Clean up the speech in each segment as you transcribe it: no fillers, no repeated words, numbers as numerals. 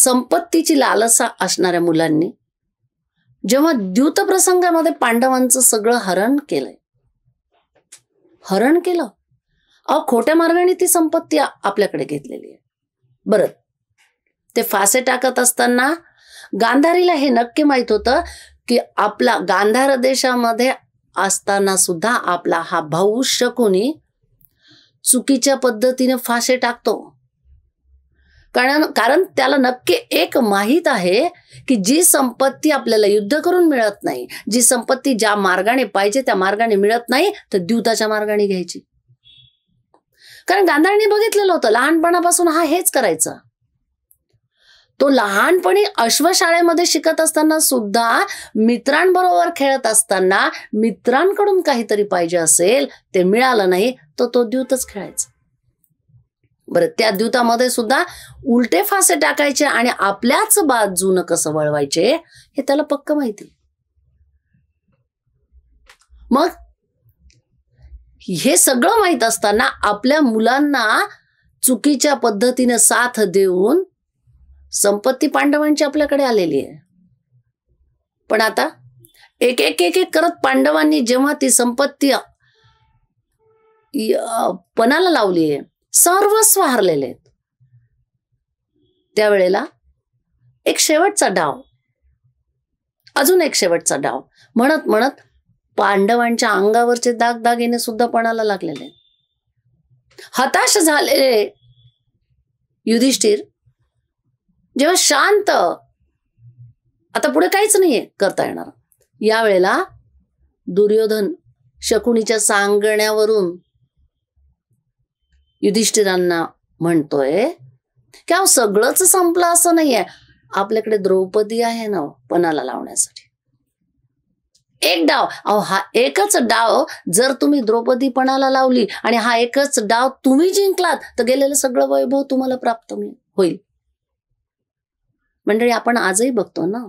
संपत्तीची लालसा असणाऱ्या मुलांनी जेव्हा द्यूत प्रसंगामध्ये पांडवांचं सगळं हरण केलं, अहो खोट्या मार्गाने ती संपत्ती आपल्याकडे घेतलेली आहे. बरं, ते फासे टाकत असताना गांधारीला हे नक्की माहित होतं की आपला गांधार देशामध्ये असताना सुद्धा आपला हा भाऊ शकुनी चुकीच्या पद्धतीने फासे टाकतो. कारण त्याला नक्की एक माहित आहे की जी संपत्ती आपल्याला युद्ध करून मिळत नाही, जी संपत्ती ज्या मार्गाने पाहिजे त्या मार्गाने मिळत नाही, तर द्यूताच्या मार्गाने घ्यायची. कारण गांधारीने बघितलेलं होतं लहानपणापासून हा हेच करायचा. तो लहानपणी अश्वशाळेमध्ये शिकत असताना सुद्धा मित्रांबरोबर खेळत असताना मित्रांकडून काहीतरी पाहिजे असेल, ते मिळालं नाही तर तो द्यूतच खेळायचा. बरं, त्या द्यूतामध्ये सुद्धा उलटे फासे टाकायचे आणि आपल्याच बाजूनं कसं वळवायचे हे त्याला पक्क माहिती. मग हे सगळं माहित असताना आपल्या मुलांना चुकीच्या पद्धतीने साथ देऊन संपत्ती पांडवांची आपल्याकडे आलेली आहे. पण आता एक एक एक एक करत पांडवांनी जेव्हा ती संपत्ती पणाला लावली आहे, सर्वस्व हरलेले आहेत, त्यावेळेला एक शेवटचा डाव, अजून एक शेवटचा डाव म्हणत म्हणत पांडवांच्या अंगावरचे दागदागिने सुद्धा पणाला लागलेले. हताश झालेले युधिष्ठिर जेव्हा शांत, आता पुढे काहीच नाहीये करता येणार, यावेळेला दुर्योधन शकुनीच्या सांगण्यावरून युधिष्ठिरांना म्हणतोय की अहो सगळंच संपलं असं नाहीये, आपल्याकडे द्रौपदी आहे ना पणाला लावण्यासाठी. एक डाव, अहो हा एकच डाव जर तुम्ही द्रौपदी पणाला लावली आणि हा एकच डाव तुम्ही जिंकलात तर गेलेलं सगळं वैभव तुम्हाला प्राप्त होईल. मंडळी, आपण आजही बघतो ना,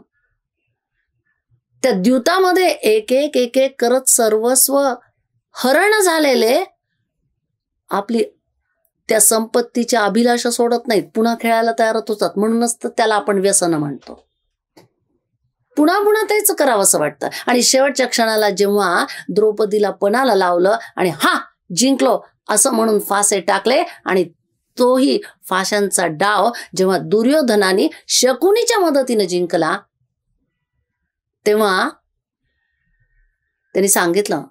त्या द्यूतामध्ये एक एक एक एक करत सर्वस्व हरण झालेले आपली त्या संपत्तीच्या अभिलाषा सोडत नाहीत, पुन्हा खेळायला तयार होतात. म्हणूनच तर त्याला आपण व्यसन म्हणतो. पुन्हा पुन्हा तेच करावं असं वाटतं. आणि शेवटच्या क्षणाला जेव्हा द्रौपदीला पणाला लावलं आणि हा जिंकलो असं म्हणून फासे टाकले, आणि तोही फाशांचा डाव जेव्हा दुर्योधनाने शकुनीच्या मदतीने जिंकला, तेव्हा त्यांनी सांगितलं,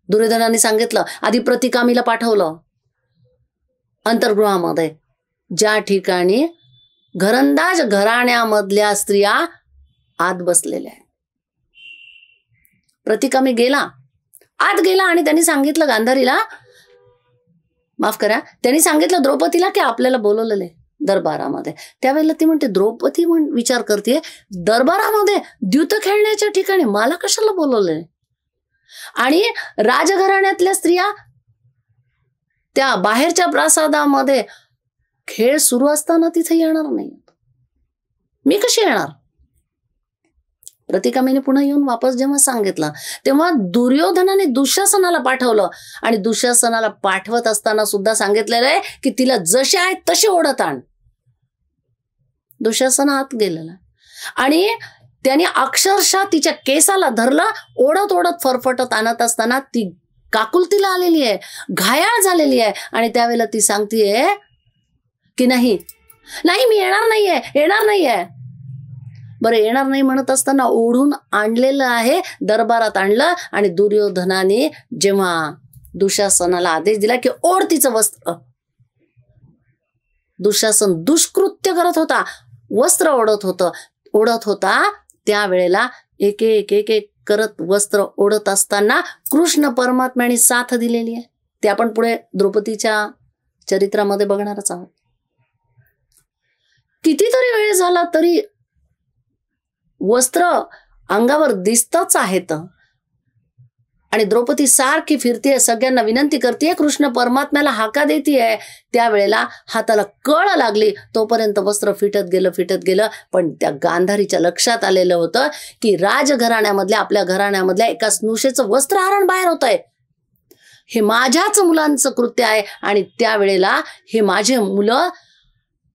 दुर्योधनाने सांगितलं, आधी प्रतिकामीला पाठवलं अंतर्गृहामध्ये, ज्या ठिकाणी घरंदाज घराण्यामधल्या स्त्रिया आत बसलेल्या आहेत. प्रतिकामी गेला, आत गेला आणि त्यांनी सांगितलं गांधारीला, माफ करा, त्यांनी सांगितलं द्रौपदीला की आपल्याला बोलवलेलं दरबारामध्ये. त्यावेळेला ती म्हणते, द्रौपदी विचार करते, दरबारामध्ये द्यूत खेळण्याच्या ठिकाणी मला कशाला बोलवलंय? आणि राजघराण्यातल्या स्त्रिया त्या बाहेरच्या प्रासादामध्ये खेळ सुरू असताना तिथे येणार नाही, मी कशी येणार? प्रतिकामीने पुन्हा येऊन वापस जेव्हा सांगितलं, तेव्हा दुर्योधनाने दुःशासनाला पाठवलं, आणि दुःशासनाला पाठवत असताना सुद्धा सांगितलेलं आहे की तिला जशी आहे तशी ओढत आण. दुःशासन आत गेलेला आणि त्याने अक्षरशः तिच्या केसाला धरलं, ओढत ओढत फरफटत आणत असताना ती काकुलतीला आलेली आहे, घायाळ झालेली आहे. आणि त्यावेळेला ती सांगतेय की नाही नाही मी येणार नाहीये. बरं, येणार नाही म्हणत असताना ओढून आणलेलं आहे, दरबारात आणलं, आणि दुर्योधनाने जेव्हा दुःशासनाला आदेश दिला की ओढ तिचं वस्त्र, दुःशासन दुष्कृत्य करत होता, वस्त्र ओढत होता, त्यावेळेला एक एक एक एक करत वस्त्र ओढत असताना कृष्ण परमात्म्याने साथ दिलेली आहे. ते आपण पुढे द्रौपदीच्या चरित्रामध्ये बघणारच आहोत. कितीतरी वेळ झाला तरी वस्त्र अंगावर दिसतच आहेत, आणि द्रौपदी सारखी फिरतीये, सगळ्यांना विनंती करते, कृष्ण परमात्म्याला हाका देतीये. त्यावेळेला हाताला कळ लागली, तोपर्यंत वस्त्र फिटत गेलं. पण त्या गांधारीच्या लक्षात आलेलं होतं की राजघराण्यामधल्या, आपल्या घराण्यामधल्या एका स्नुषेचं वस्त्रहरण बाहेर होत आहे, हे माझ्याच मुलांचं कृत्य आहे. आणि त्यावेळेला हे माझे मुलं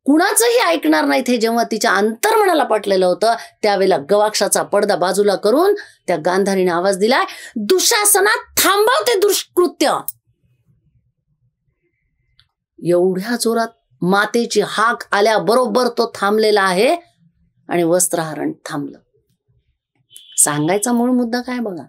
कुणाचंही ऐकणार नाहीत हे जेव्हा तिच्या अंतर्मनाला पटलेलं होतं, त्यावेळेला गवाक्षाचा पडदा बाजूला करून त्या गांधारीने आवाज दिलाय, दुःशासना थांबव ते दुष्कृत्य. एवढ्या जोरात मातेची हाक आल्याबरोबर तो थांबलेला आहे आणि वस्त्रहरण थांबलं. सांगायचा मूळ मुद्दा काय बघा,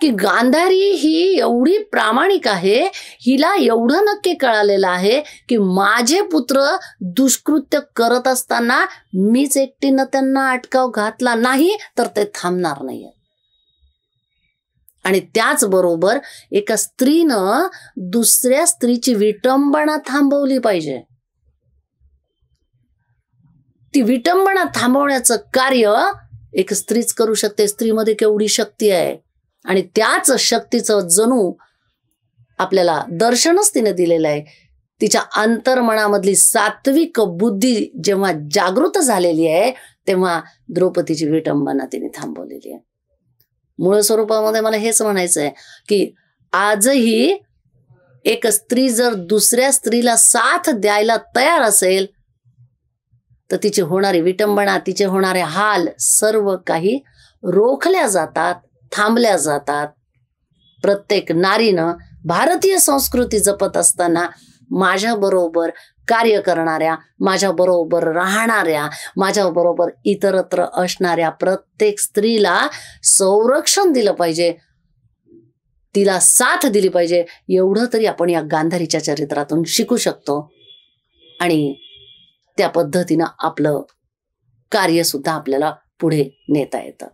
की गांधारी ही एवढी प्रामाणिक आहे, हिला एवढं नक्की कळालेलं आहे की माझे पुत्र दुष्कृत्य करत असताना मीच एकटीनं त्यांना अटकाव घातला नाही तर ते थांबणार नाहीये. आणि त्याचबरोबर एका स्त्रीनं दुसऱ्या स्त्रीची विटंबना थांबवली पाहिजे. ती विटंबना थांबवण्याचं कार्य एक स्त्रीच करू शकते. स्त्रीमध्ये केवढी शक्ती आहे आणि त्याच शक्तीचं जणू आपल्याला दर्शनच तिने दिलेलं आहे. तिच्या अंतर्मनामधली सात्विक बुद्धी जेव्हा जागृत झालेली आहे तेव्हा द्रौपदीची विटंबना तिने थांबवलेली आहे. मूळ स्वरूपामध्ये मला हेच म्हणायचं आहे की आजही एक स्त्री जर दुसऱ्या स्त्रीला साथ द्यायला तयार असेल तर तिची होणारी विटंबना, तिचे होणारे हाल सर्व काही रोखल्या जातात, थांबल्या जातात. प्रत्येक नारीनं भारतीय संस्कृती जपत असताना माझ्याबरोबर कार्य करणाऱ्या, माझ्याबरोबर राहणाऱ्या, माझ्याबरोबर इतरत्र असणाऱ्या प्रत्येक स्त्रीला संरक्षण दिलं पाहिजे, तिला साथ दिली पाहिजे. एवढं तरी आपण या गांधारीच्या चरित्रातून शिकू शकतो आणि त्या पद्धतीनं आपलं कार्य सुद्धा आपल्याला पुढे नेता येतं.